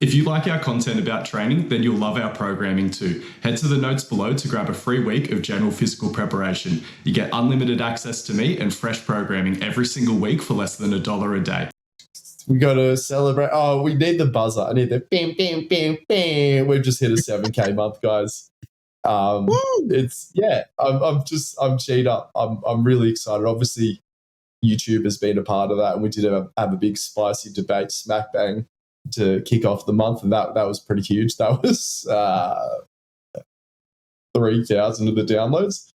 If you like our content about training, then you'll love our programming too. Head to the notes below to grab a free week of general physical preparation. You get unlimited access to me and fresh programming every single week for less than $1 a day. We got to celebrate. Oh, we need the buzzer. I need the bam, bam, bam, bam. We've just hit a 7K month, guys. I'm cheated up. I'm really excited. Obviously, YouTube has been a part of that, and we did have a big spicy debate smack bang to kick off the month, and that was pretty huge. That was 3,000 of the downloads,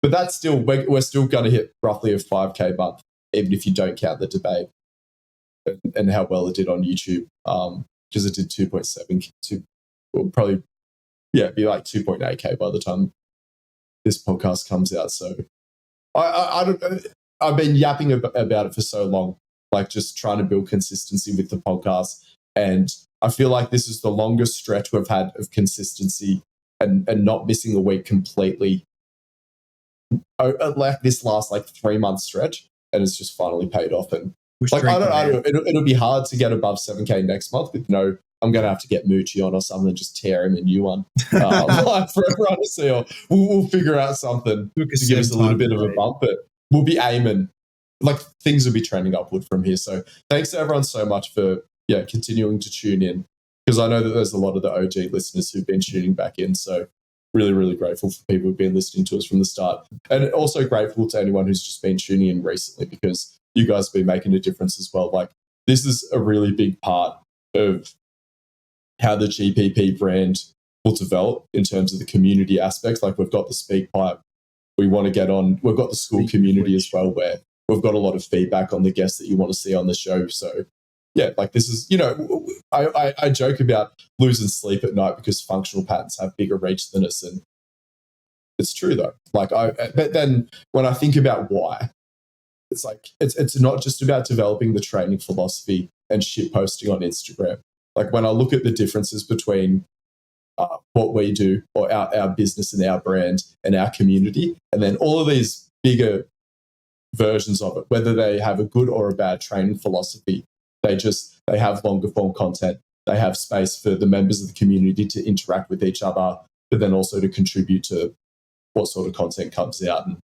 but that's still we're still going to hit roughly a 5K month, even if you don't count the debate and how well it did on YouTube, because it did 2.7, will probably be like 2.8K by the time this podcast comes out. So I've been yapping about it for so long, like just trying to build consistency with the podcast. And I feel like this is the longest stretch we've had of consistency and not missing a week completely, like this last 3-month stretch. And it's just finally paid off. And it'll be hard to get above 7K next month, but I'm going to have to get Moochie on or something and just tear him a new one for everyone to see. Or we'll figure out something to give us a little bit of a bump, but we'll be aiming, things will be trending upward from here. So thanks to everyone so much for continuing to tune in, because I know that there's a lot of the OG listeners who've been tuning back in. So really, really grateful for people who've been listening to us from the start. And also grateful to anyone who's just been tuning in recently, because you guys have been making a difference as well. This is a really big part of how the GPP brand will develop in terms of the community aspects. We've got the Speak Pipe. We want to get on. We've got the school community as well, where we've got a lot of feedback on the guests that you want to see on the show. So this is, I joke about losing sleep at night because functional patterns have bigger reach than us. And it's true though. But then when I think about why, it's it's not just about developing the training philosophy and shit posting on Instagram. When I look at the differences between what we do, or our business and our brand and our community, and then all of these bigger versions of it, whether they have a good or a bad training philosophy, they have longer form content. They have space for the members of the community to interact with each other, but then also to contribute to what sort of content comes out. And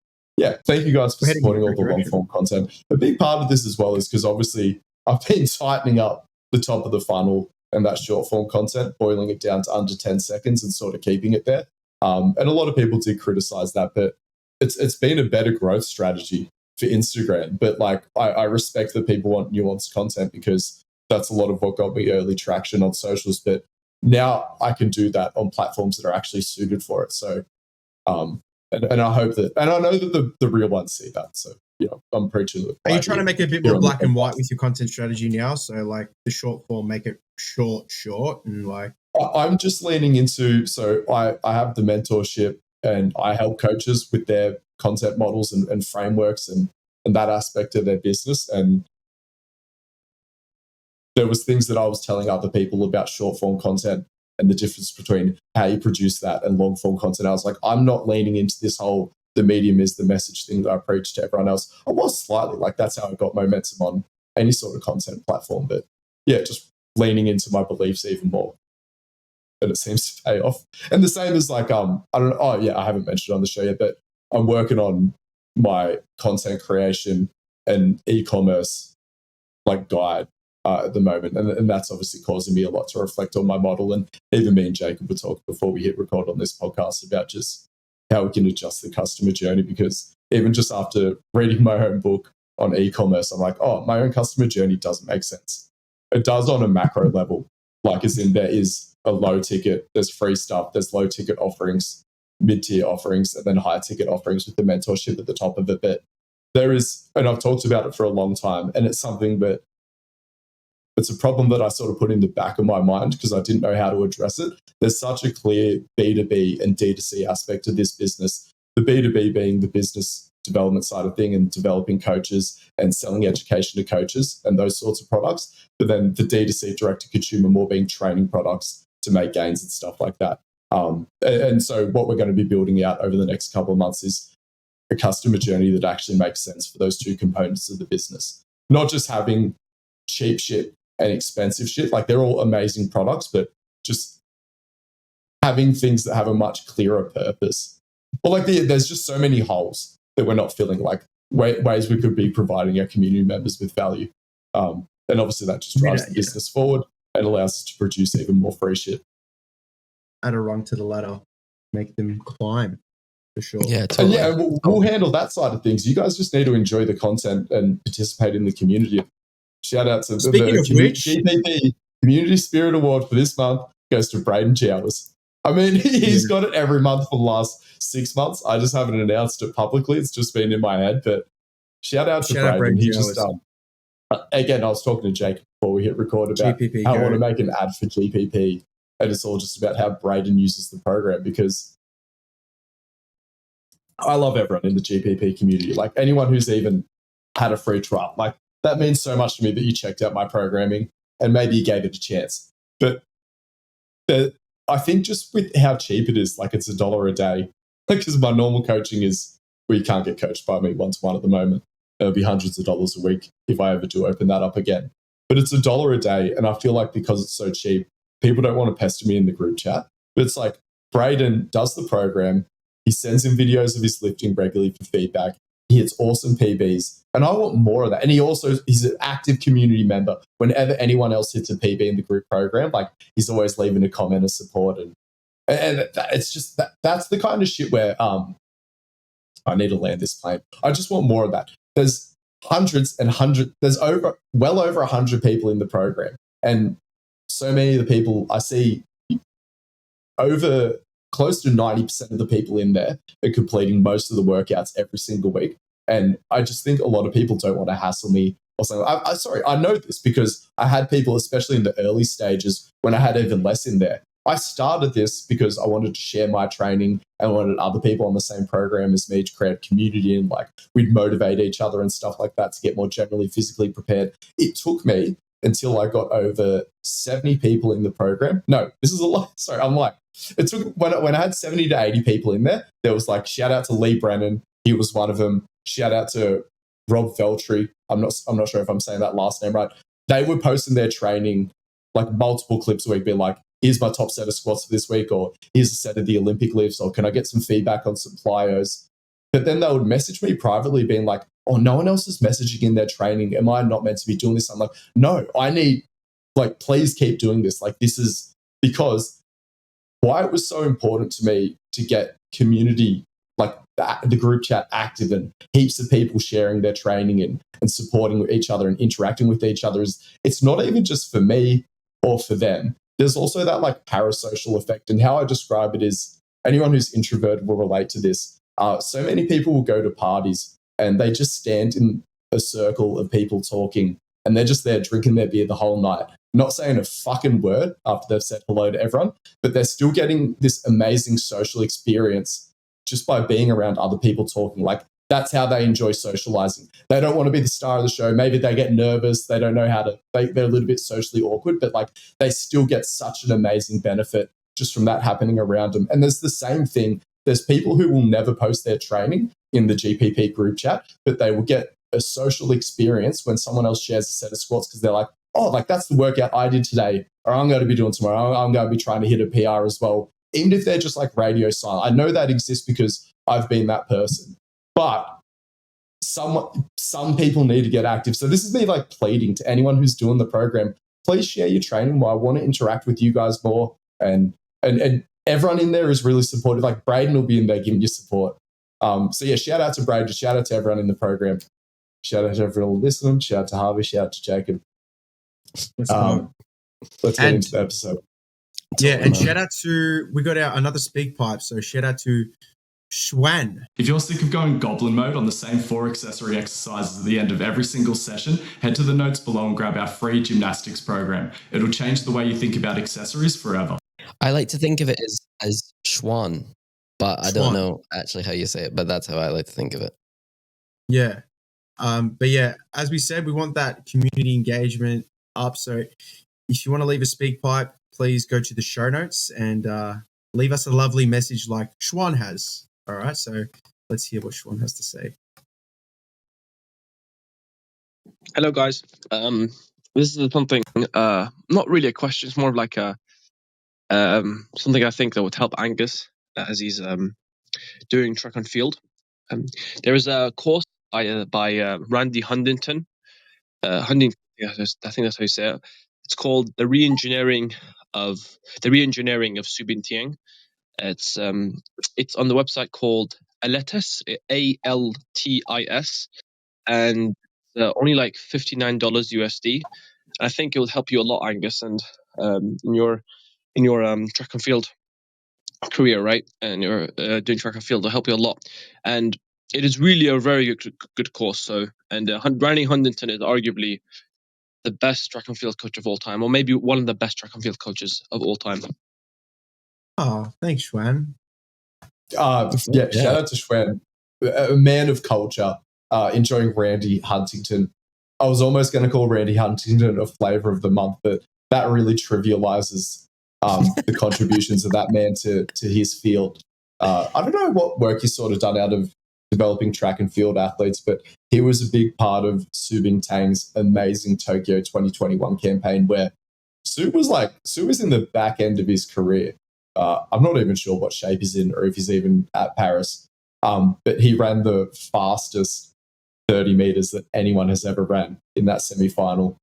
thank you guys for supporting all the long form content. A big part of this as well is because obviously I've been tightening up the top of the funnel and that short form content, boiling it down to under 10 seconds and sort of keeping it there. And a lot of people did criticize that, but it's been a better growth strategy for Instagram. But I respect that people want nuanced content, because that's a lot of what got me early traction on socials. But now I can do that on platforms that are actually suited for it. So, and I hope that, and I know that the real ones see that. So, I'm preaching. Are you trying to make it a bit more black and white with your content strategy now? So the short form, make it short and I'm just leaning into, so I have the mentorship and I help coaches with their content models and frameworks and that aspect of their business. And there was things that I was telling other people about short form content and the difference between how you produce that and long form content. I was like, I'm not leaning into this whole the medium is the message thing that I preach to everyone else. I was slightly that's how I got momentum on any sort of content platform. But just leaning into my beliefs even more. And it seems to pay off. And the same as I don't know, I haven't mentioned on the show yet, but I'm working on my content creation and e-commerce guide at the moment. And that's obviously causing me a lot to reflect on my model. And even me and Jacob were talking before we hit record on this podcast about just how we can adjust the customer journey, because even just after reading my own book on e-commerce, I'm like, my own customer journey doesn't make sense. It does on a macro level, as in there is a low ticket, there's free stuff, there's low ticket offerings, mid-tier offerings, and then high ticket offerings with the mentorship at the top of it. But there is, and I've talked about it for a long time, and it's something that it's a problem that I sort of put in the back of my mind because I didn't know how to address it. There's such a clear B2B and D2C aspect to this business. The B2B being the business development side of thing and developing coaches and selling education to coaches and those sorts of products. But then the D2C, direct to consumer, more being training products to make gains and stuff like that. And so what we're going to be building out over the next couple of months is a customer journey that actually makes sense for those two components of the business. Not just having cheap shit and expensive shit. Like they're all amazing products, but just having things that have a much clearer purpose. Or like there's just so many holes that we're not filling, like ways we could be providing our community members with value. And obviously that just drives the business forward and allows us to produce even more free shit. Add a rung to the ladder, make them climb, for sure. Yeah, totally. And we'll handle that side of things. You guys just need to enjoy the content and participate in the community. Shout out to the GPP Community Spirit Award for this month goes to Braden Chowers. I mean, he's got it every month for the last 6 months. I just haven't announced it publicly. It's just been in my head. But shout out to Braden. He just again, I was talking to Jake before we hit record about GPP, how I want to make an ad for GPP. And it's all just about how Braden uses the program, because I love everyone in the GPP community. Like anyone who's even had a free trial, like that means so much to me that you checked out my programming and maybe you gave it a chance. But I think just with how cheap it is, like it's $1 a day, because my normal coaching is, well, you can't get coached by me one-to-one at the moment. It'll be hundreds of dollars a week if I ever do open that up again. But it's $1 a day. And I feel like because it's so cheap, people don't want to pester me in the group chat. But it's like Braden does the program. He sends in videos of his lifting regularly for feedback. He hits awesome PBs. And I want more of that. And he's an active community member. Whenever anyone else hits a PB in the group program, like he's always leaving a comment of support. And it's just that's the kind of shit where I need to land this plane. I just want more of that. There's there's well over 100 people in the program. And so many of the people I see, over close to 90% of the people in there are completing most of the workouts every single week. And I just think a lot of people don't want to hassle me or something. I know this because I had people, especially in the early stages when I had even less in there. I started this because I wanted to share my training and wanted other people on the same program as me to create a community, and like we'd motivate each other and stuff like that to get more generally physically prepared. It took me until I got over 70 people in the program. No, this is a lot. Sorry, I'm like, it took when I had 70 to 80 people in there, there was like shout out to Lee Brennan. He was one of them. Shout out to Rob Feltry. I'm not sure if I'm saying that last name right. They were posting their training, like multiple clips a week, being like, here's my top set of squats for this week, or here's a set of the Olympic lifts, or can I get some feedback on some plyos? But then they would message me privately being like, oh, no one else is messaging in their training. Am I not meant to be doing this? I'm like, no, I need, like, please keep doing this. Like, this is because why it was so important to me to get community, like the group chat active and heaps of people sharing their training and supporting each other and interacting with each other, is it's not even just for me or for them. There's also that like parasocial effect. And how I describe it is, anyone who's introverted will relate to this. So many people will go to parties and they just stand in a circle of people talking, and they're just there drinking their beer the whole night, not saying a fucking word after they've said hello to everyone, but they're still getting this amazing social experience just by being around other people talking. Like, that's how they enjoy socializing. They don't want to be the star of the show. Maybe they get nervous. They don't know how to, they're a little bit socially awkward, but like they still get such an amazing benefit just from that happening around them. And there's the same thing. There's people who will never post their training in the GPP group chat, but they will get a social experience when someone else shares a set of squats, because they're like, oh, like that's the workout I did today, or I'm going to be doing tomorrow. I'm going to be trying to hit a PR as well. Even if they're just like radio silent. I know that exists because I've been that person. But some people need to get active. So this is me like pleading to anyone who's doing the program, please share your training more. I want to interact with you guys more. And everyone in there is really supportive. Like Braden will be in there giving you support. So yeah, shout out to Braden, shout out to everyone in the program. Shout out to everyone listening. Shout out to Harvey, shout out to Jacob. Let's get into the episode. Yeah, and shout out to, we got another speak pipe. So shout out to Schwan. If you're sick of going goblin mode on the same 4 accessory exercises at the end of every single session, head to the notes below and grab our free gymnastics program. It'll change the way you think about accessories forever. I like to think of it as Schwan, but I don't know actually how you say it, but that's how I like to think of it. Yeah. But yeah, as we said, we want that community engagement up. So if you want to leave a speak pipe, please go to the show notes and leave us a lovely message like Schwan has. All right, so let's hear what Schwan has to say. Hello, guys. This is something, not really a question. It's more of like a something I think that would help Angus as he's doing track and field. There is a course by Randy Huntington. Huntington, yeah, I think that's how you say it. It's called the re-engineering of Subin Tieng. It's on the website called Aletis, ALTIS, and only like $59 USD. I think it will help you a lot, Angus, and in your track and field career, right? And you're doing track and field, it'll help you a lot. And it is really a very good course. So, and Randy Huntington is arguably the best track and field coach of all time, or maybe one of the best track and field coaches of all time. Oh, thanks, Schwan. Yeah, shout out to Schwan, a man of culture, enjoying Randy Huntington. I was almost going to call Randy Huntington a flavor of the month, but that really trivializes the contributions of that man to his field. I don't know what work he's sort of done out of developing track and field athletes, but he was a big part of Subin Tang's amazing Tokyo 2021 campaign, where Su was in the back end of his career. I'm not even sure what shape he's in or if he's even at Paris. But he ran the fastest 30 meters that anyone has ever ran in that semi-final.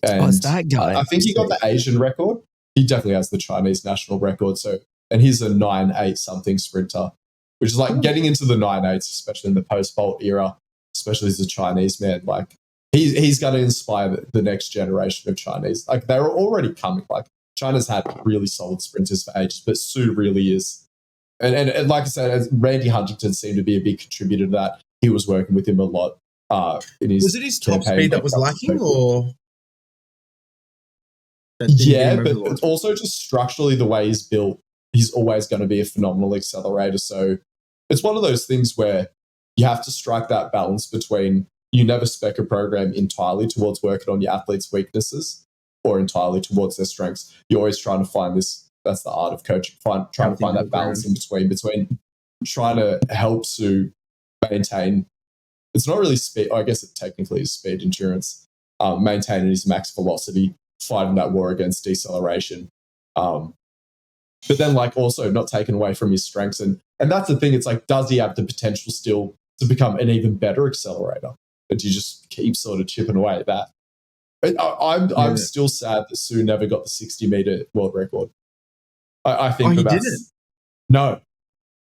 And it's that guy. I think he got the Asian record. He definitely has the Chinese national record. So, and he's a 9.8 something sprinter, which is like getting into the 9.8s, especially in the post-Bolt era, especially as a Chinese man. Like he's going to inspire the next generation of Chinese. Like they were already coming. Like China's had really solid sprinters for ages, but Su really is. And like I said, Randy Huntington seemed to be a big contributor to that. He was working with him a lot. Was it his top speed that was lacking, or? Yeah, but also just structurally the way he's built, he's always going to be a phenomenal accelerator. So it's one of those things where you have to strike that balance between you never spec a program entirely towards working on your athletes' weaknesses or entirely towards their strengths. You're always trying to find this. That's the art of coaching. Trying to find that balance in between trying to help Su maintain. It's not really speed. I guess it technically is speed endurance. Maintaining his max velocity, fighting that war against deceleration. But then like also not taken away from his strengths. And that's the thing. It's like, does he have the potential still to become an even better accelerator? But you just keep sort of chipping away at that. I'm still sad that Su never got the 60-meter world record. I think he didn't. No.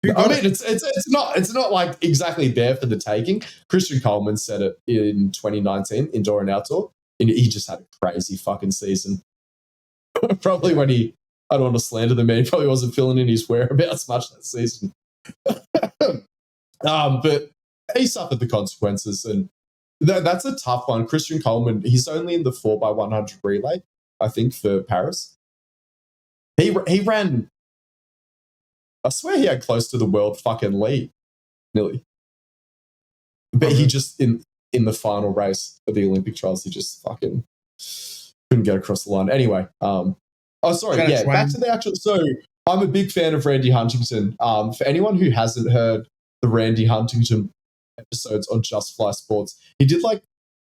I mean, it's not like exactly there for the taking. Christian Coleman said it in 2019, indoor and outdoor, and he just had a crazy fucking season. Probably when I don't want to slander the man, he probably wasn't filling in his whereabouts much that season. But he suffered the consequences, and that's a tough one. Christian Coleman, he's only in the 4x100 relay, I think, for Paris. He ran, I swear he had close to the world fucking lead, nearly. But he just, in the final race of the Olympic trials, he just fucking couldn't get across the line. Anyway, back to the actual, so I'm a big fan of Randy Huntington. For anyone who hasn't heard the Randy Huntington episodes on Just Fly Sports, he did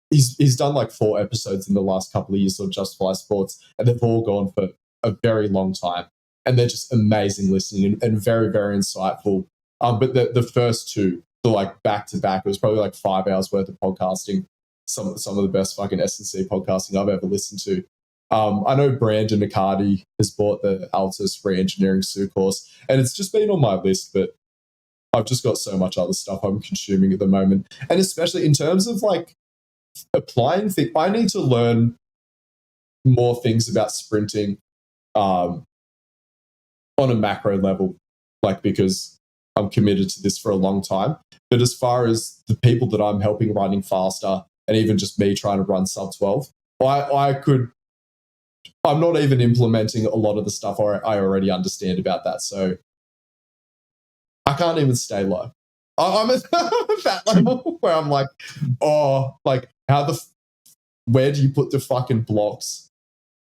he's done like 4 episodes in the last couple of years on Just Fly Sports, and they've all gone for a very long time. And they're just amazing listening and very, very insightful. But the first 2, the like back to back, it was probably like 5 hours worth of podcasting. Some of the best fucking S&C podcasting I've ever listened to. I know Brandon Accardi has bought the Altus Re-Engineering Su course, and it's just been on my list, but I've just got so much other stuff I'm consuming at the moment. And especially in terms of like applying things, I need to learn more things about sprinting on a macro level, like because I'm committed to this for a long time. But as far as the people that I'm helping running faster, and even just me trying to run sub 12, I'm not even implementing a lot of the stuff I already understand about that. So I can't even stay low. I'm at that level where I'm like, like where do you put the fucking blocks?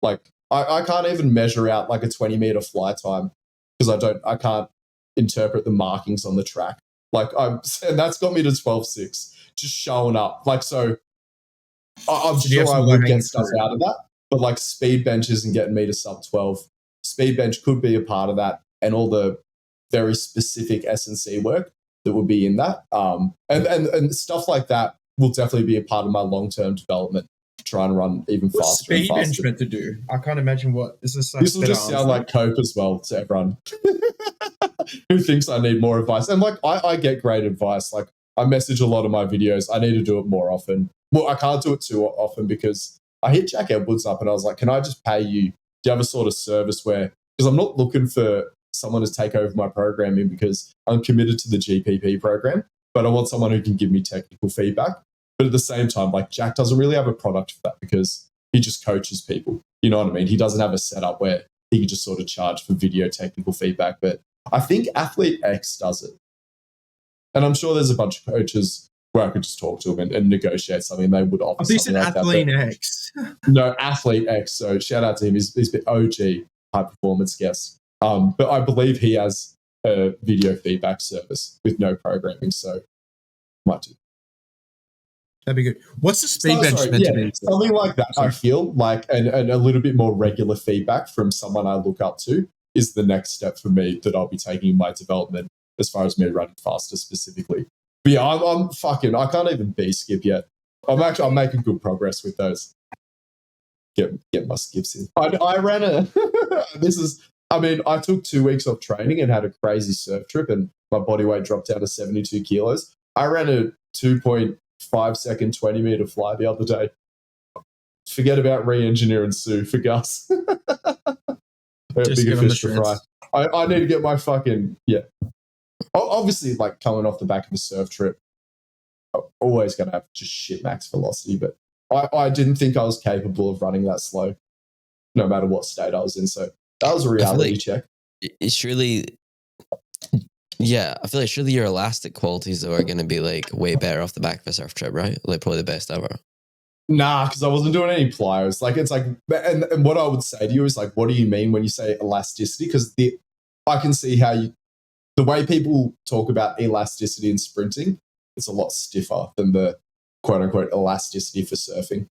Like I can't even measure out like a 20-meter fly time because I can't interpret the markings on the track. Like and that's got me to 12.6, just showing up. Like, so I'm So do you have sure I some would low-hanging get stuff fruit? out of that, but like speed bench isn't getting me to sub 12. Speed bench could be a part of that, and all the very specific S&C work that would be in that. And stuff like that will definitely be a part of my long-term development. Try and run even What's faster and speed bench faster. meant to do? I can't imagine what is this. Like This will just sound like cope as well to everyone who thinks I need more advice. And like I get great advice. Like I message a lot of my videos. I need to do it more often. Well, I can't do it too often because I hit Jack Edwards up and I was like, can I just pay you? Do you have a sort of service where, because I'm not looking for someone to take over my programming because I'm committed to the GPP program, but I want someone who can give me technical feedback. But at the same time, like Jack doesn't really have a product for that because he just coaches people. You know what I mean? He doesn't have a setup where he can just sort of charge for video technical feedback. But I think Athlete X does it. And I'm sure there's a bunch of coaches where I could just talk to them and negotiate something. They would offer something like Athlete that. X. No, Athlete X. So shout out to him. He's been OG Hyperformance guest. But I believe he has a video feedback service with no programming. So might do. That'd be good. What's the speed bench meant to be? Something like that. I feel like, and a little bit more regular feedback from someone I look up to is the next step for me that I'll be taking in my development as far as me running faster specifically. But yeah, I'm fucking, I can't even skip yet. I'm making good progress with those. Get my skips in. I ran I took 2 weeks off training and had a crazy surf trip and my body weight dropped down to 72 kilos. I ran a 2.5 second 20 meter fly the other day. Forget about re-engineering Sue for Gus. Bigger fish to fry. I need to get my fucking, yeah. Obviously, like coming off the back of a surf trip, I'm always going to have just shit max velocity, but I didn't think I was capable of running that slow, no matter what state I was in. So that was a reality check. It's really, yeah, I feel like surely your elastic qualities though are going to be like way better off the back of a surf trip, right? Like probably the best ever. Nah, because I wasn't doing any plyos. Like it's like, and what I would say to you is like, what do you mean when you say elasticity? Because I can see how the way people talk about elasticity in sprinting, it's a lot stiffer than the quote unquote elasticity for surfing.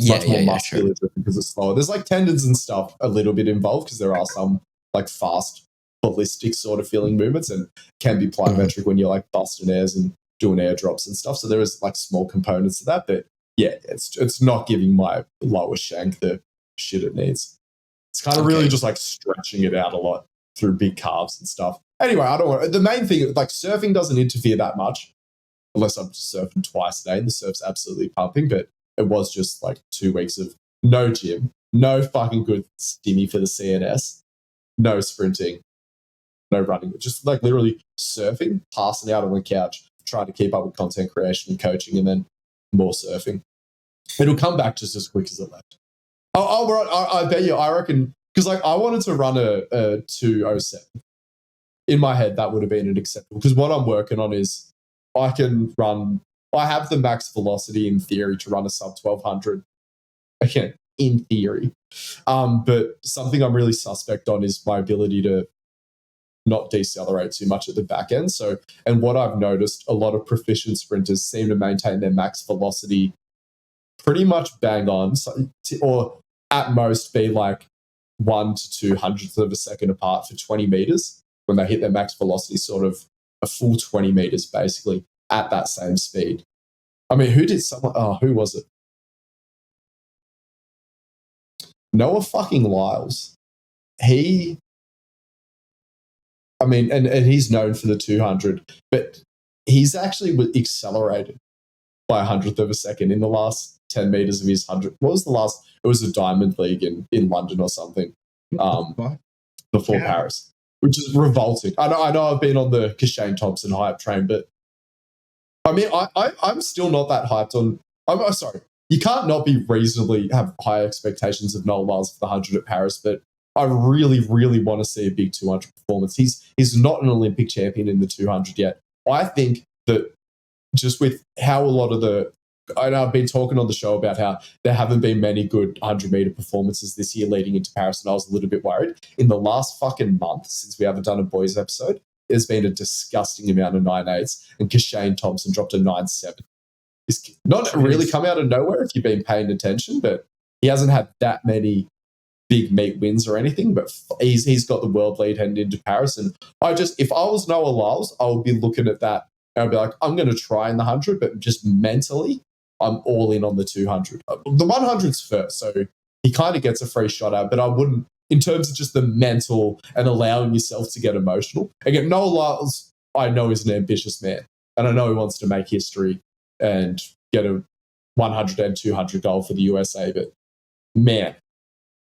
Much more muscular because it's slower. There's like tendons and stuff a little bit involved because there are some like fast ballistic sort of feeling movements and can be plyometric when you're like busting airs and doing airdrops and stuff. So there is like small components to that, but yeah, it's not giving my lower shank the shit it needs. It's kind of really just like stretching it out a lot through big calves and stuff. Anyway, the main thing, like surfing doesn't interfere that much unless I'm surfing twice a day and the surf's absolutely pumping, but it was just like 2 weeks of no gym, no fucking good stimmy for the CNS, no sprinting, no running, just like literally surfing, passing out on the couch, trying to keep up with content creation and coaching, and then more surfing. It'll come back just as quick as it left. I bet you, I reckon, because like I wanted to run a 207. In my head, that would have been an acceptable, because what I'm working on is I have the max velocity in theory to run a sub 1200. Again, in theory. But something I'm really suspect on is my ability to not decelerate too much at the back end. So, and what I've noticed, a lot of proficient sprinters seem to maintain their max velocity pretty much bang on, or at most be like 1 to 2 hundredths of a second apart for 20 meters when they hit their max velocity, sort of a full 20 meters basically at that same speed. I mean, who was it? Noah fucking Lyles. And he's known for the 200, but he's actually accelerated by 100th of a second in the last 10 meters of his 100. What was the last? It was a Diamond League in London or something before Paris, which is revolting. I know I've been on the Kashane Thompson hype train, but I mean, I'm still not that hyped on. I'm sorry. You can't not be reasonably have high expectations of Noel Lyles for the 100 at Paris, but I really, really want to see a big 200 performance. He's not an Olympic champion in the 200 yet. I think that just with how a lot of I've been talking on the show about how there haven't been many good 100-meter performances this year leading into Paris, and I was a little bit worried. In the last fucking month, since we haven't done a boys episode, there's been a disgusting amount of 9.8s, and Kashane Thompson dropped a 9.7. He's not really come out of nowhere if you've been paying attention, but he hasn't had that many big meet wins or anything, but he's got the world lead heading into Paris. And if I was Noah Lyles, I would be looking at that and I'd be like, I'm going to try in the 100, but just mentally, I'm all in on the 200. The 100's first, so he kind of gets a free shot at it, but I wouldn't, in terms of just the mental and allowing yourself to get emotional. Again, Noah Lyles, I know, is an ambitious man, and I know he wants to make history and get a 100 and 200 goal for the USA, but man,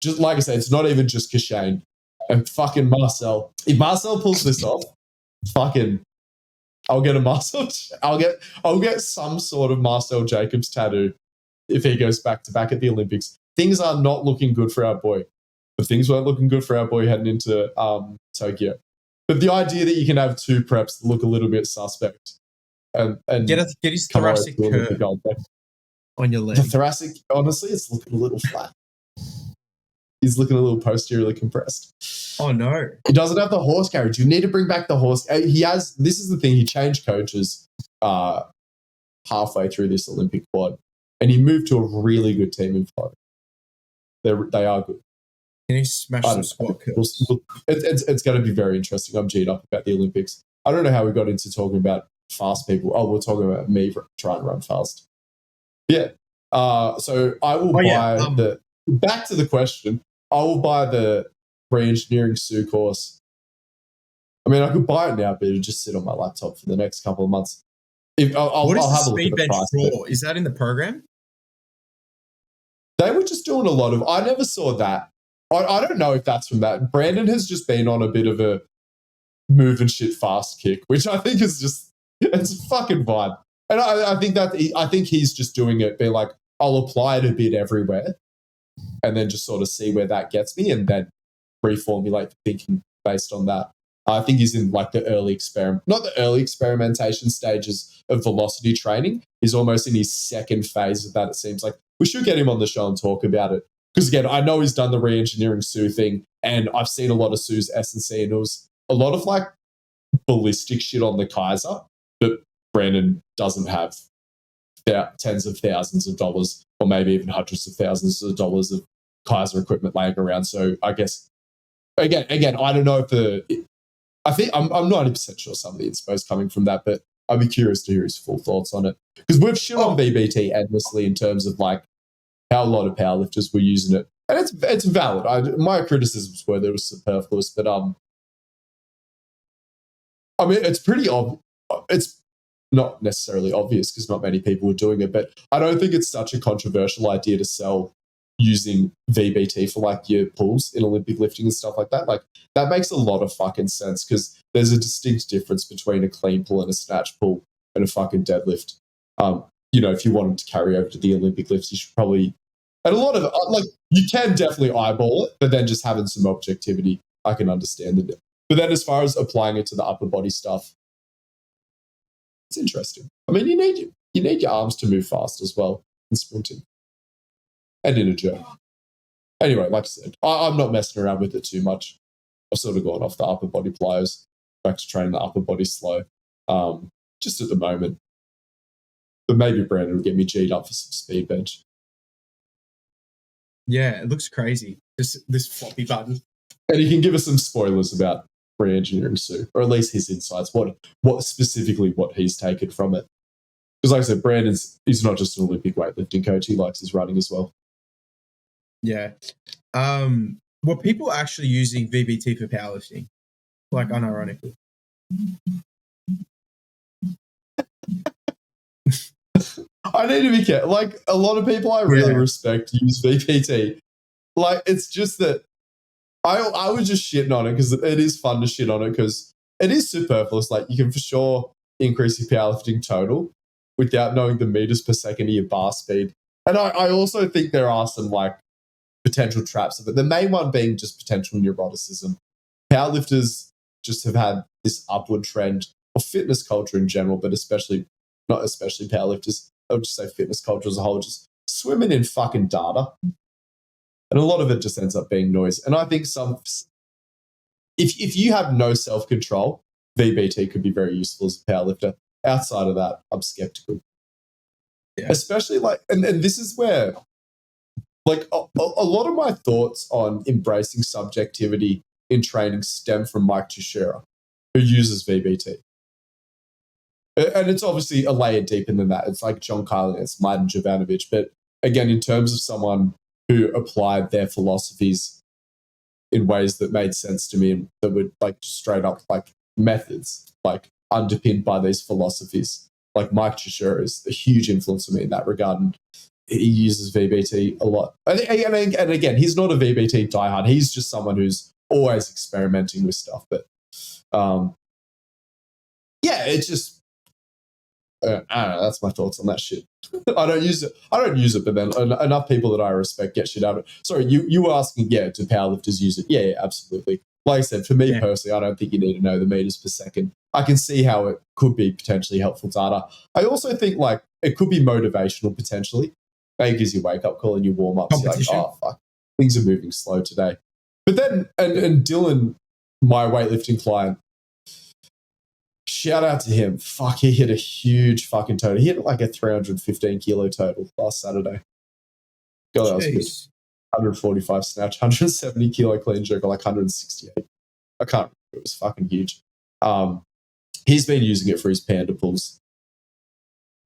just like I said, it's not even just Kashane and fucking Marcel. If Marcel pulls this off, fucking, I'll get a Marcel. I'll get some sort of Marcel Jacobs tattoo if he goes back to back at the Olympics. Things are not looking good for our boy. But things weren't looking good for our boy heading into Tokyo. But the idea that you can have two preps that look a little bit suspect and get his thoracic curve on your leg. The thoracic, honestly, it's looking a little flat. He's looking a little posteriorly compressed. Oh no! He doesn't have the horse carriage. You need to bring back the horse. He has. This is the thing. He changed coaches halfway through this Olympic quad, and he moved to a really good team in Florida. They are good. Can you smash some squat curls? It's going to be very interesting. I'm G'd up about the Olympics. I don't know how we got into talking about fast people. Oh, we're talking about me trying to run fast. Yeah. So I will buy back to the question, I will buy the re-engineering Sue course. I mean, I could buy it now, but it'll just sit on my laptop for the next couple of months. I'll have a look at the price. For? Is that in the program? They were just doing a lot of, I never saw that. I don't know if that's from that. Brandon has just been on a bit of a move and shit fast kick, which I think is just, it's a fucking vibe. And I think he's just doing it, being like, I'll apply it a bit everywhere and then just sort of see where that gets me and then reformulate the thinking based on that. I think he's in like the not the early experimentation stages of velocity training. He's almost in his second phase of that, it seems like. We should get him on the show and talk about it. Because again, I know he's done the re-engineering Sue thing, and I've seen a lot of Sue's S&C, and it was a lot of like ballistic shit on the Kaiser, but Brandon doesn't have tens of thousands of dollars, or maybe even hundreds of thousands of dollars of Kaiser equipment laying around. So I guess, again, I don't know if I think I'm 90% sure some of the inspo is coming from that, but I'd be curious to hear his full thoughts on it. Because we've shit on VBT endlessly in terms of like how a lot of powerlifters were using it. And it's valid. My criticisms were that it was superfluous, but I mean, it's pretty obvious. It's not necessarily obvious because not many people were doing it, but I don't think it's such a controversial idea to sell using VBT for like your pulls in Olympic lifting and stuff like that. Like that makes a lot of fucking sense because there's a distinct difference between a clean pull and a snatch pull and a fucking deadlift. If you wanted to carry over to the Olympic lifts, you should probably, and a lot of like, you can definitely eyeball it, but then just having some objectivity, I can understand it. But then as far as applying it to the upper body stuff, it's interesting. I mean, you need your arms to move fast as well in sprinting and in a jerk. Anyway, like I said, I'm not messing around with it too much. I've sort of gone off the upper body plyos, back to training the upper body slow, just at the moment. But maybe Brandon will get me G'd up for some speed bench. Yeah, it looks crazy. This floppy button. And he can give us some spoilers about re-engineering Sue, or at least his insights, what specifically what he's taken from it. Because like I said, he's not just an Olympic weightlifting coach, he likes his running as well. Yeah. Were people actually using VBT for powerlifting? Like unironically? I need to be careful. Like a lot of people I really respect use VBT. Like it's just that I was just shitting on it because it is fun to shit on it because it is superfluous. Like you can for sure increase your powerlifting total without knowing the meters per second of your bar speed. And I also think there are some like potential traps of it. The main one being just potential neuroticism. Powerlifters just have had this upward trend of fitness culture in general, but not especially powerlifters. I would just say fitness culture as a whole, just swimming in fucking data. And a lot of it just ends up being noise. And I think if you have no self-control, VBT could be very useful as a powerlifter. Outside of that, I'm skeptical. Especially like, and this is where like a lot of my thoughts on embracing subjectivity in training stem from Mike Teixeira, who uses VBT. And it's obviously a layer deeper than that. It's like John Carlin, it's Mladen Jovanovic. But again, in terms of someone who applied their philosophies in ways that made sense to me and that were like just straight up like methods, like underpinned by these philosophies, like Mike Teixeira is a huge influence on me in that regard. And he uses VBT a lot. And again, he's not a VBT diehard. He's just someone who's always experimenting with stuff. But yeah, it's just, I don't know. That's my thoughts on that shit. I don't use it, but then enough people that I respect get shit out of it. Sorry, you were asking, do powerlifters use it? Yeah, absolutely. Like I said, for me personally, I don't think you need to know the meters per second. I can see how it could be potentially helpful data. I also think like it could be motivational potentially. Maybe it gives you a wake up call and you warm up. So you're like, oh fuck, things are moving slow today. But then, and Dylan, my weightlifting client, shout out to him. Fuck, he hit a huge fucking total. He hit like a 315 kilo total last Saturday. God, that was good. 145 snatch, 170 kilo clean jerk, or like 168. I can't remember. It was fucking huge. He's been using it for his panda pulls.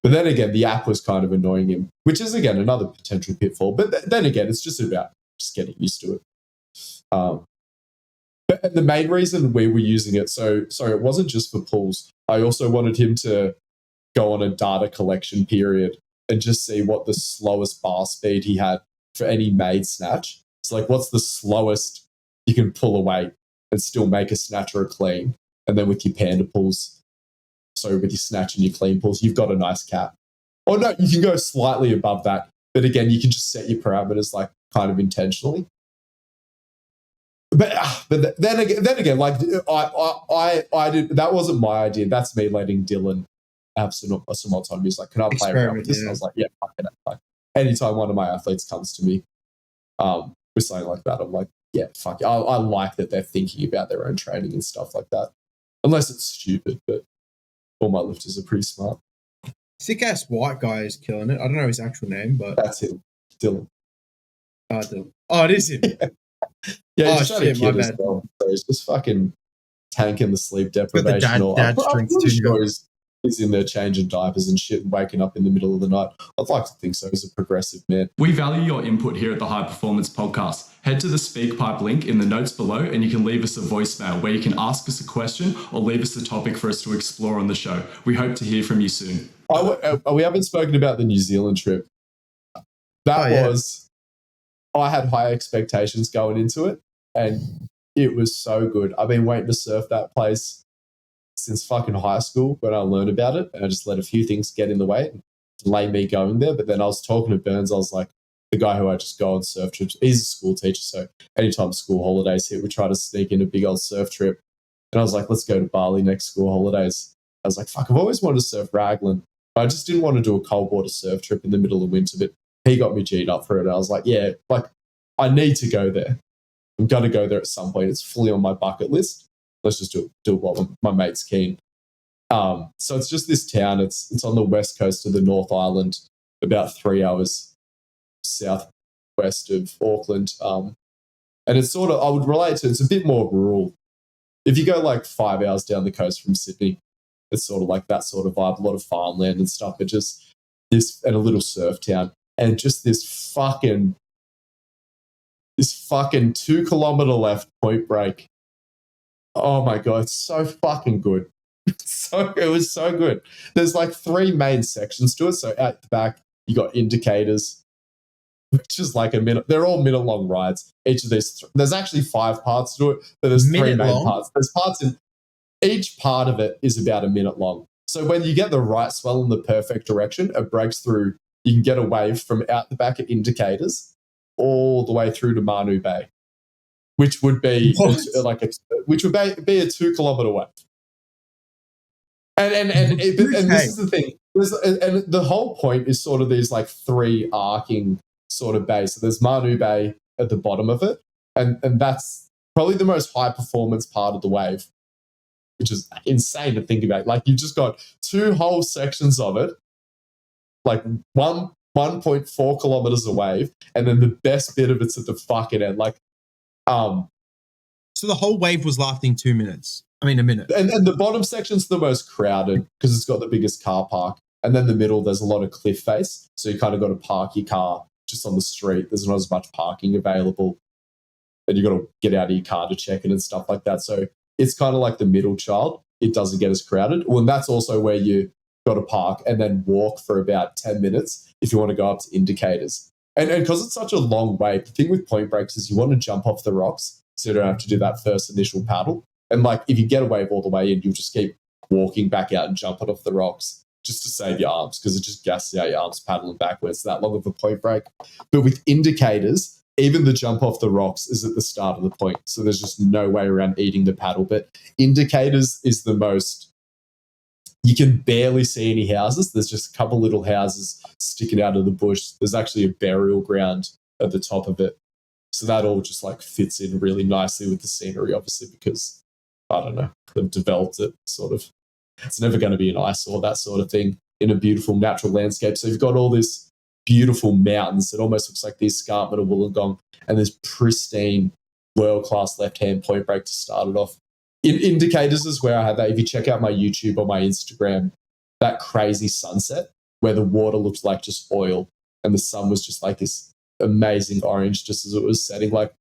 But then again, the app was kind of annoying him, which is, again, another potential pitfall. But then again, it's just about just getting used to it. But the main reason we were using it, so it wasn't just for pulls. I also wanted him to go on a data collection period and just see what the slowest bar speed he had for any made snatch. So like, what's the slowest you can pull a weight and still make a snatch or a clean? And then with your panda pulls, so with your snatch and your clean pulls, you've got a nice cap. Or no, you can go slightly above that. But again, you can just set your parameters like kind of intentionally. But then again, like I did. That wasn't my idea. That's me letting Dylan have some autonomy. He's like, can I play around with this? And I was like, yeah, fuck it. Like, anytime one of my athletes comes to me with something like that, I'm like, yeah, fuck it. I like that they're thinking about their own training and stuff like that. Unless it's stupid, but all my lifters are pretty smart. Sick ass white guy is killing it. I don't know his actual name, but that's him, Dylan. Dylan. Oh, it is him. Yeah, he's shit, my bad. Well. So he's just fucking tanking the sleep deprivation. Dad strength too. Sure he's in there changing diapers and shit and waking up in the middle of the night. I'd like to think so. He's a progressive man. We value your input here at the High Performance Podcast. Head to the SpeakPipe link in the notes below and you can leave us a voicemail where you can ask us a question or leave us a topic for us to explore on the show. We hope to hear from you soon. We haven't spoken about the New Zealand trip. I had high expectations going into it and it was so good. I've been waiting to surf that place since fucking high school when I learned about it, and I just let a few things get in the way and delay me going there. But then I was talking to Burns, I was like, the guy who I just go on surf trips, he's a school teacher, so anytime school holidays hit, we try to sneak in a big old surf trip. And I was like, let's go to Bali next school holidays. I was like, fuck, I've always wanted to surf Raglan. But I just didn't want to do a cold water surf trip in the middle of winter, but he got me G'd up for it. And I was like, yeah, like I need to go there. I'm going to go there at some point. It's fully on my bucket list. Let's just do it while my mate's keen. So it's just this town. It's on the west coast of the North Island, about 3 hours southwest of Auckland. And it's sort of, I would relate to, it's a bit more rural. If you go like 5 hours down the coast from Sydney, it's sort of like that sort of vibe, a lot of farmland and stuff, but just this, and a little surf town. And just this fucking 2 kilometer left Point Break. Oh my God, it's so fucking good. It was so good. There's like 3 main sections to it. So at the back, you got indicators, which is like a minute. They're all minute long rides. Each of these, there's actually 5 parts to it, but there's 3 main parts. There's parts in each part of it is about a minute long. So when you get the right swell in the perfect direction, it breaks through. You can get a wave from out the back at indicators all the way through to Manu Bay, which would be be a 2 kilometer wave. And this is the thing. And the whole point is sort of these like 3 arcing sort of bays. So there's Manu Bay at the bottom of it, and that's probably the most high performance part of the wave, which is insane to think about. Like you've just got 2 whole sections of it like 1.4 kilometers away, and then the best bit of it's at the fucking end. Like, so the whole wave was lasting 2 minutes. I mean, a minute. And the bottom section's the most crowded because it's got the biggest car park. And then the middle, there's a lot of cliff face. So you kind of got to park your car just on the street. There's not as much parking available. And you got to get out of your car to check it and stuff like that. So it's kind of like the middle child. It doesn't get as crowded. Well, and that's also where you got to park and then walk for about 10 minutes if you want to go up to indicators. And because it's such a long wave, the thing with point breaks is you want to jump off the rocks so you don't have to do that first initial paddle. And like if you get a wave all the way in, you'll just keep walking back out and jumping off the rocks just to save your arms because it just gasses out your arms paddling backwards. That long of a point break. But with indicators, even the jump off the rocks is at the start of the point. So there's just no way around eating the paddle. But indicators is the most, you can barely see any houses. There's just a couple little houses sticking out of the bush. There's actually a burial ground at the top of it. So that all just like fits in really nicely with the scenery, obviously, because I don't know, they've developed it sort of. It's never going to be an eyesore, that sort of thing, in a beautiful natural landscape. So you've got all this beautiful mountains. It almost looks like the escarpment of Wollongong and this pristine, world-class left-hand point break to start it off. Indicators is where I had that. If you check out my YouTube or my Instagram, that crazy sunset where the water looked like just oil and the sun was just like this amazing orange just as it was setting. Like,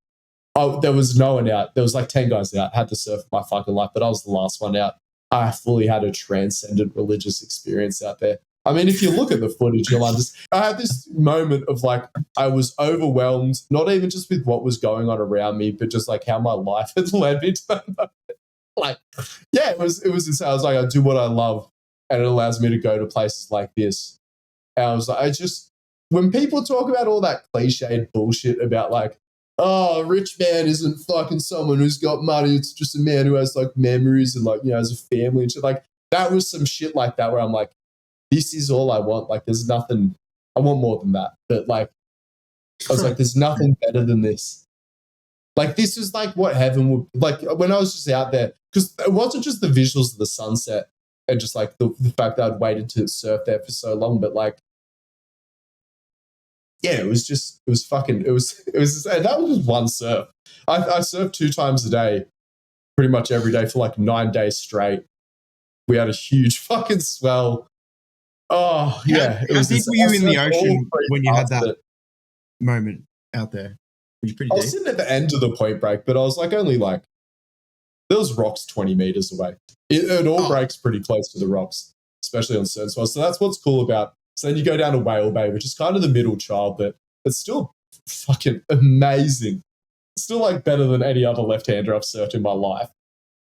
oh, there was no one out. There was like 10 guys out. Had to surf my fucking life, but I was the last one out. I fully had a transcendent religious experience out there. I mean, if you look at the footage, you'll understand. I had this moment of like, I was overwhelmed, not even just with what was going on around me, but just like how my life had led me to that moment. Like, yeah, it was insane. I was like, I do what I love and it allows me to go to places like this. And I was like, when people talk about all that cliched bullshit about like, oh, a rich man isn't fucking someone who's got money. It's just a man who has like memories and like, you know, has a family and shit. Like that was some shit like that where I'm like, this is all I want. Like there's nothing, I want more than that. But like, I was like, there's nothing better than this. Like this is like what heaven would, like when I was just out there, because it wasn't just the visuals of the sunset and just like the fact that I'd waited to surf there for so long, but like, yeah, and that was just one surf. I surfed 2 times a day, pretty much every day for like 9 days straight. We had a huge fucking swell. Oh, yeah. How deep were you in the ocean when you had that moment out there? Were you pretty deep? I was sitting at the end of the point break, but I was like only like, there was rocks 20 meters away. It all breaks pretty close to the rocks, especially on certain swells. So that's what's cool about. So then you go down to Whale Bay, which is kind of the middle child, but it's still fucking amazing. It's still like better than any other left-hander I've surfed in my life.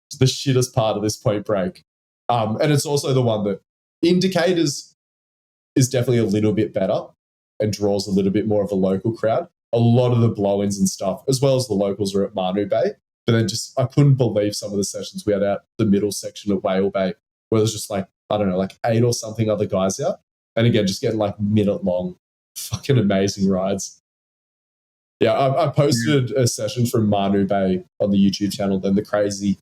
It's the shittest part of this point break. And it's also the one that indicators is definitely a little bit better and draws a little bit more of a local crowd. A lot of the blow-ins and stuff, as well as the locals, are at Manu Bay. But then I couldn't believe some of the sessions we had out the middle section of Whale Bay, where there's just like, I don't know, like 8 or something other guys out. And again, just getting like minute-long fucking amazing rides. Yeah, I posted a session from Manu Bay on the YouTube channel. Then the crazy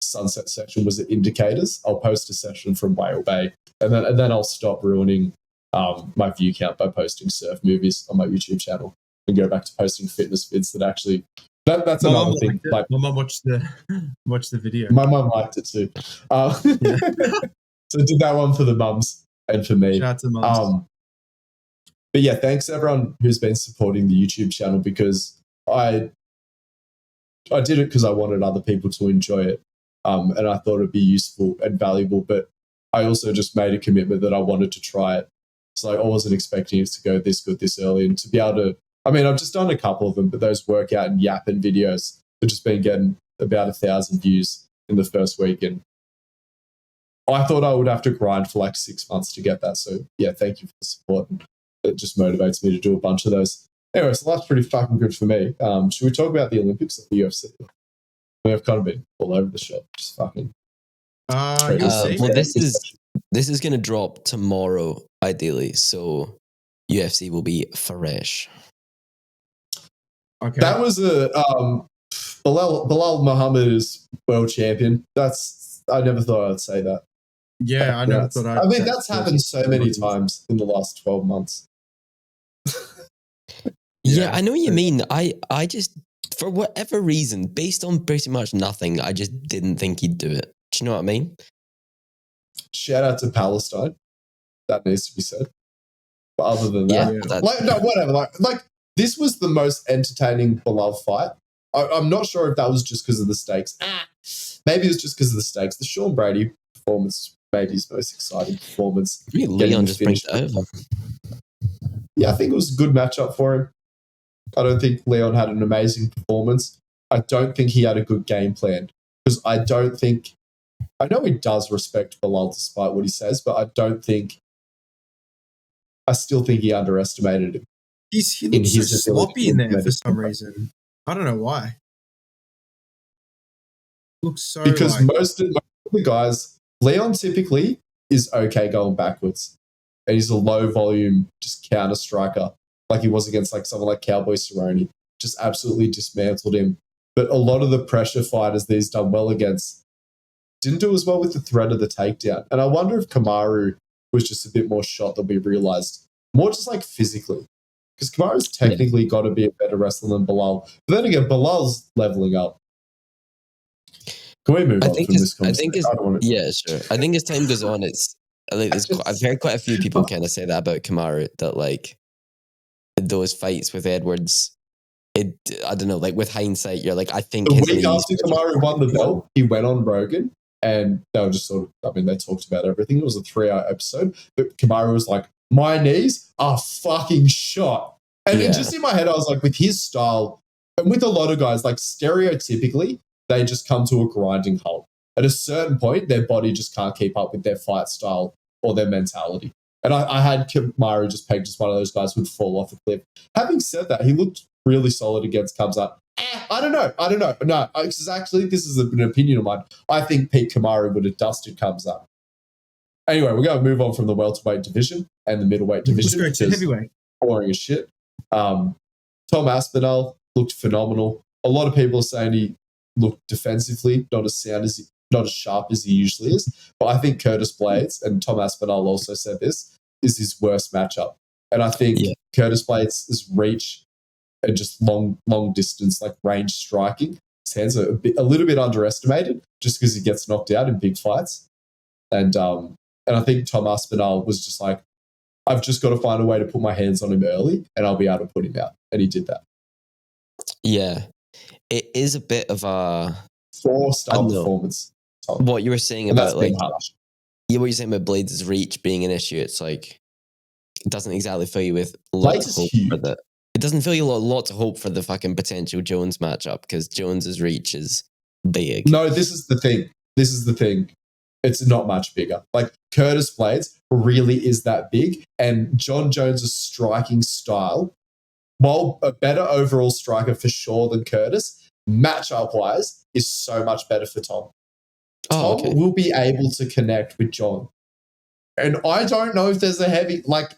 sunset section was at Indicators. I'll post a session from Whale Bay. And then I'll stop ruining my view count by posting surf movies on my YouTube channel and go back to posting fitness vids that actually... That's another thing. Like, my mum watched the video. My mum liked it too. So I did that one for the mums. And for me. Shout out to mums. But yeah, thanks everyone who's been supporting the YouTube channel because I did it because I wanted other people to enjoy it. And I thought it'd be useful and valuable, but I also just made a commitment that I wanted to try it. So I wasn't expecting it to go this good this early and to be able to, I mean, I've just done a couple of them, but those workout and yapping videos have just been getting about 1,000 views in the first week. And I thought I would have to grind for like 6 months to get that. So yeah, thank you for the support. And it just motivates me to do a bunch of those. Anyway, so that's pretty fucking good for me. Should we talk about the Olympics at the UFC? I've kind of been all over the shop. Just fucking. You'll see. Well, this is going to drop tomorrow, ideally. So UFC will be fresh. Okay. That was a Bilal Muhammad is world champion. I never thought I'd say that. Yeah, I never thought I mean, that's happened so many times in the last 12 months. Yeah, I know what you mean. I just, for whatever reason, based on pretty much nothing, I just didn't think he'd do it. Do you know what I mean? Shout out to Palestine. That needs to be said. But other than that, whatever. Like this was the most entertaining beloved fight. I'm not sure if that was just because of the stakes. Maybe it was just because of the stakes. The Sean Brady performance, maybe his most exciting performance. Maybe Leon just brings it over. Yeah, I think it was a good matchup for him. I don't think Leon had an amazing performance. I don't think he had a good game plan because I know he does respect Bilal despite what he says, but I still think he underestimated him. He looks so sloppy in there for some reason. I don't know why. Looks so because most of the guys, Leon typically is okay going backwards, and he's a low volume just counter striker, like he was against like someone like Cowboy Cerrone, just absolutely dismantled him. But a lot of the pressure fighters that he's done well against didn't do as well with the threat of the takedown. And I wonder if Kamaru was just a bit more shot than we realized, more just like physically. Because Kamaru's technically got to be a better wrestler than Bilal. But then again, Bilal's leveling up. Can we move on from this conversation? Yeah, sure. I think as time goes on, I've heard quite a few people kind of say that about Kamaru, that like those fights with Edwards, I don't know, like with hindsight, you're like, I think the week after Kamaru won the belt, he went on Rogan and they were just sort of, they talked about everything. It was a 3-hour episode, but Kamaru was like, my knees are fucking shot. And just in my head, I was like, with his style, and with a lot of guys, like stereotypically, they just come to a grinding halt. At a certain point, their body just can't keep up with their fight style or their mentality. And I had Kamaru just pegged as one of those guys who would fall off a cliff. Having said that, he looked really solid against Kamzat. I don't know. No, actually, this is an opinion of mine. I think Pete Kamaru would have dusted Kamzat. Anyway, we're going to move on from the welterweight division and the middleweight division. Let's go to heavyweight. Boring as shit. Tom Aspinall looked phenomenal. A lot of people are saying he looked defensively not as sharp as he usually is. But I think Curtis Blades, and Tom Aspinall also said this, is his worst matchup. And I think Curtis Blades' reach and just long distance, like range striking, his hands are a little bit underestimated just because he gets knocked out in big fights. And I think Tom Aspinall was just like, I've just got to find a way to put my hands on him early and I'll be able to put him out. And he did that. Yeah. It is a bit of a 4-star performance. Tom. What you were saying and about what you're saying about Blades' reach being an issue, it's like it doesn't exactly fill you with lots of hope for that. It doesn't fill you lots of hope for the fucking potential Jones matchup because Jones's reach is big. No, this is the thing. It's not much bigger. Like Curtis Blades really is that big, and John Jones' striking style, while a better overall striker for sure than Curtis, matchup-wise, is so much better for Tom. Tom will be able to connect with John. And I don't know if there's a heavy, like...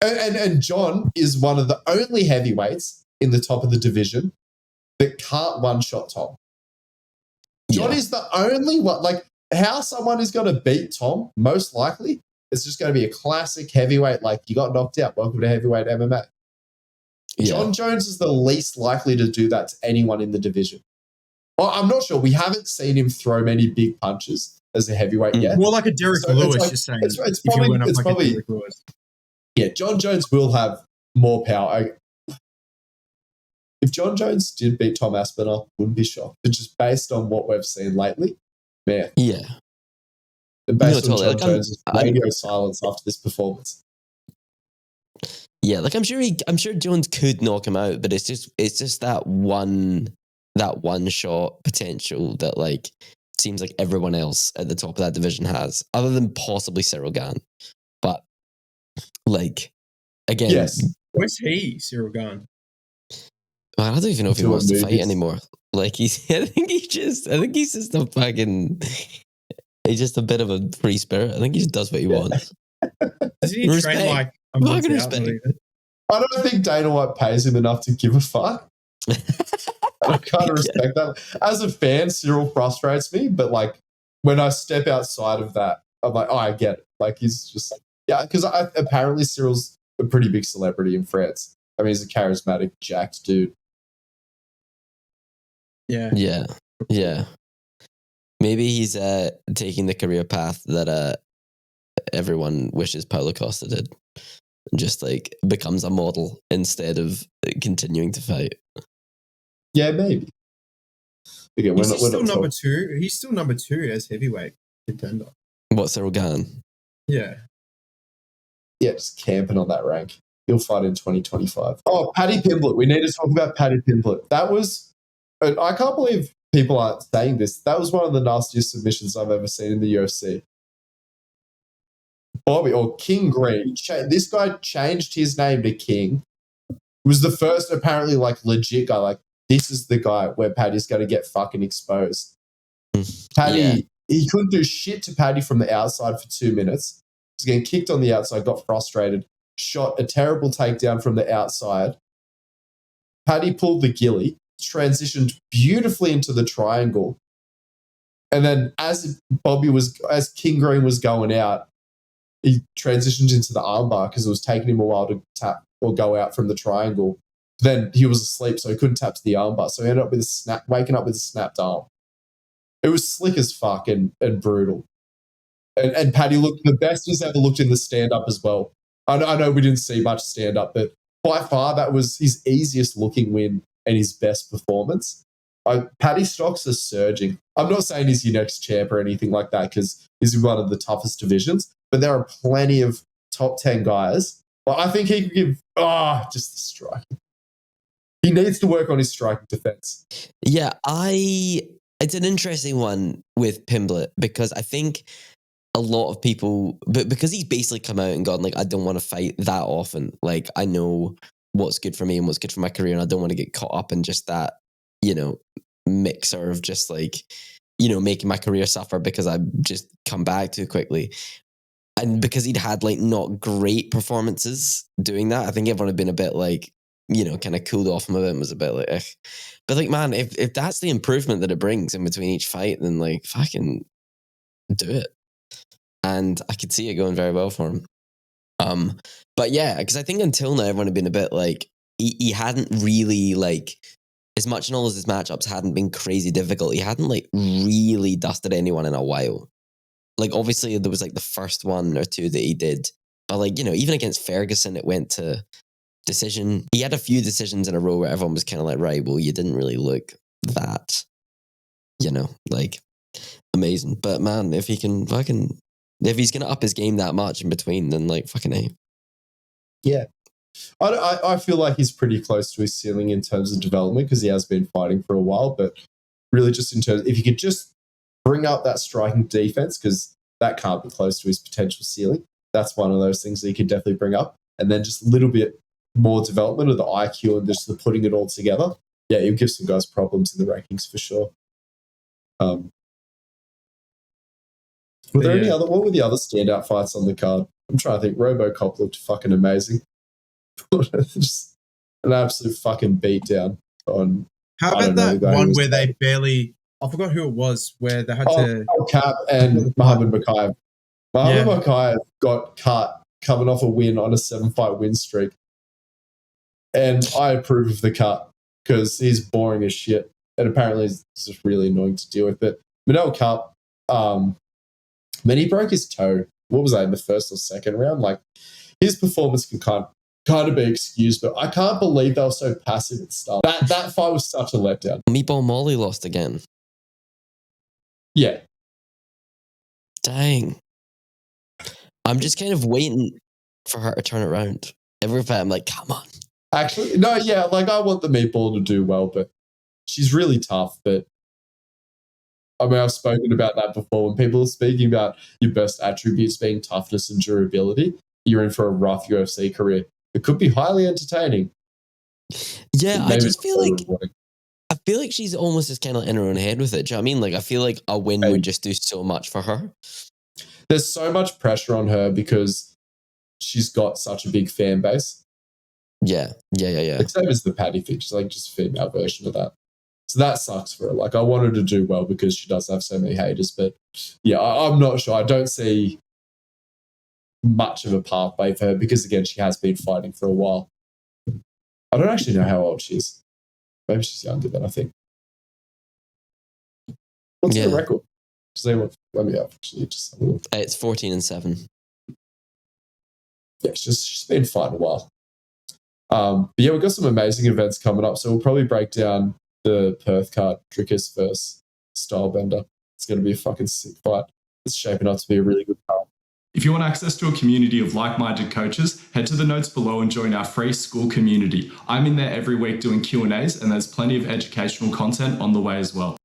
And John is one of the only heavyweights in the top of the division that can't one-shot Tom. John is the only one... Like, how someone is going to beat Tom, most likely, it's just going to be a classic heavyweight, like, you got knocked out, welcome to heavyweight MMA. Yeah. John Jones is the least likely to do that to anyone in the division. Well, I'm not sure. We haven't seen him throw many big punches as a heavyweight yet. More like a Derek Lewis, you're saying. It's probably Derek Lewis. Yeah, John Jones will have more power. If John Jones did beat Tom Aspinall, wouldn't be shocked. But just based on what we've seen lately, man. Yeah. And based on John Jones' radio silence after this performance. Yeah, like I'm sure Jones could knock him out, but it's just that one shot potential that like seems like everyone else at the top of that division has, other than possibly Cyril Gane. But like again, where's he, Cyril Gane? I don't even know if he wants to fight anymore. Like I think he's just a fucking. He's just a bit of a free spirit. I think he just does what he wants. Doesn't he train like a month out? I don't think Dana White pays him enough to give a fuck. I kind of respect that. As a fan, Cyril frustrates me, but like when I step outside of that, I'm like, oh, I get it. Like he's just because apparently Cyril's a pretty big celebrity in France. I mean, he's a charismatic, jacked dude. Yeah. Yeah. Maybe he's taking the career path that everyone wishes Paulo Costa did. Just like becomes a model instead of continuing to fight. Yeah, maybe. Again, He's still number two. He's still number 2 as heavyweight contender. What, Cyril Gahn? Yeah. Yeah, just camping on that rank. He'll fight in 2025. Oh, Paddy Pimblett. We need to talk about Paddy Pimblett. That was, I can't believe people aren't saying this. That was one of the nastiest submissions I've ever seen in the UFC. Bobby or King Green. This guy changed his name to King. Was the first apparently like legit guy. Like this is the guy where Paddy's going to get fucking exposed. Paddy, he couldn't do shit to Paddy from the outside for 2 minutes. He was getting kicked on the outside, got frustrated, shot a terrible takedown from the outside. Paddy pulled the ghillie, transitioned beautifully into the triangle. And then as King Green was going out, he transitioned into the armbar because it was taking him a while to tap or go out from the triangle. Then he was asleep, so he couldn't tap to the armbar. So he ended up with waking up with a snapped arm. It was slick as fuck and brutal. And Paddy looked the best he's ever looked in the stand-up as well. I know we didn't see much stand-up, but by far that was his easiest looking win and his best performance. Paddy stocks are surging. I'm not saying he's your next champ or anything like that because he's in one of the toughest divisions, but there are plenty of top 10 guys. Well, I think he could give, just the striking. He needs to work on his striking defense. Yeah, it's an interesting one with Pimblett because I think a lot of people, but because he's basically come out and gone like, I don't want to fight that often. Like, I know what's good for me and what's good for my career, and I don't want to get caught up in just that, mixer of just like, making my career suffer because I just come back too quickly. And because he'd had like not great performances doing that, I think everyone had been a bit like, kind of cooled off him a bit and was a bit like, ugh. But like, man, if that's the improvement that it brings in between each fight, then like fucking do it. And I could see it going very well for him. But yeah, because I think until now everyone had been a bit like he hadn't really like, as much in all of his matchups hadn't been crazy difficult. He hadn't like really dusted anyone in a while. Like obviously there was like the first one or two that he did, but like even against Ferguson it went to decision. He had a few decisions in a row where everyone was kind of like, right, well, you didn't really look that, like amazing. But man, if he can fucking, if he's gonna up his game that much in between, then like fucking A. Yeah. I feel like he's pretty close to his ceiling in terms of development because he has been fighting for a while, but really just in terms, if you could just bring up that striking defense, because that can't be close to his potential ceiling. That's one of those things that he could definitely bring up. And then just a little bit more development of the IQ and just the putting it all together. Yeah, he'll give some guys problems in the rankings for sure. Were there any other, what were the other standout fights on the card? I'm trying to think. RoboCop looked fucking amazing. Just an absolute fucking beatdown on. How about that one where they barely, I forgot who it was, where they had to. Cap and Muhammad Makayev. Makayev got cut coming off a win on a 7-fight win streak. And I approve of the cut because he's boring as shit. And apparently it's just really annoying to deal with. But Manel Cup, when he broke his toe, what was that, in the first or second round? Like, his performance can kind of be excused, but I can't believe they were so passive at start. That fight was such a letdown. Meatball Molly lost again. Yeah. Dang. I'm just kind of waiting for her to turn around. Every fight I'm like, come on. Actually, no, yeah, like I want the Meatball to do well, but she's really tough. But I mean, I've spoken about that before. When people are speaking about your best attributes being toughness and durability, you're in for a rough UFC career. It could be highly entertaining. Yeah, I just feel like she's almost just kind of in her own head with it. Do you know what I mean? Like, I feel like a win would just do so much for her. There's so much pressure on her because she's got such a big fan base. Yeah. Like, same as the Paddy thing. She's like just a female version of that. So that sucks for her. Like, I want her to do well because she does have so many haters. But yeah, I'm not sure. I don't see much of a pathway for her because, again, she has been fighting for a while. I don't actually know how old she is. Maybe she's younger than I think. What's her record? Does anyone let me have actually just have a look? It's 14-7. Yeah, she's been fighting a while. But yeah, we've got some amazing events coming up. So we'll probably break down the Perth card, Drickus versus Stylebender. It's going to be a fucking sick fight. It's shaping up to be a really good card. If you want access to a community of like-minded coaches, head to the notes below and join our free school community. I'm in there every week doing Q&As, and there's plenty of educational content on the way as well.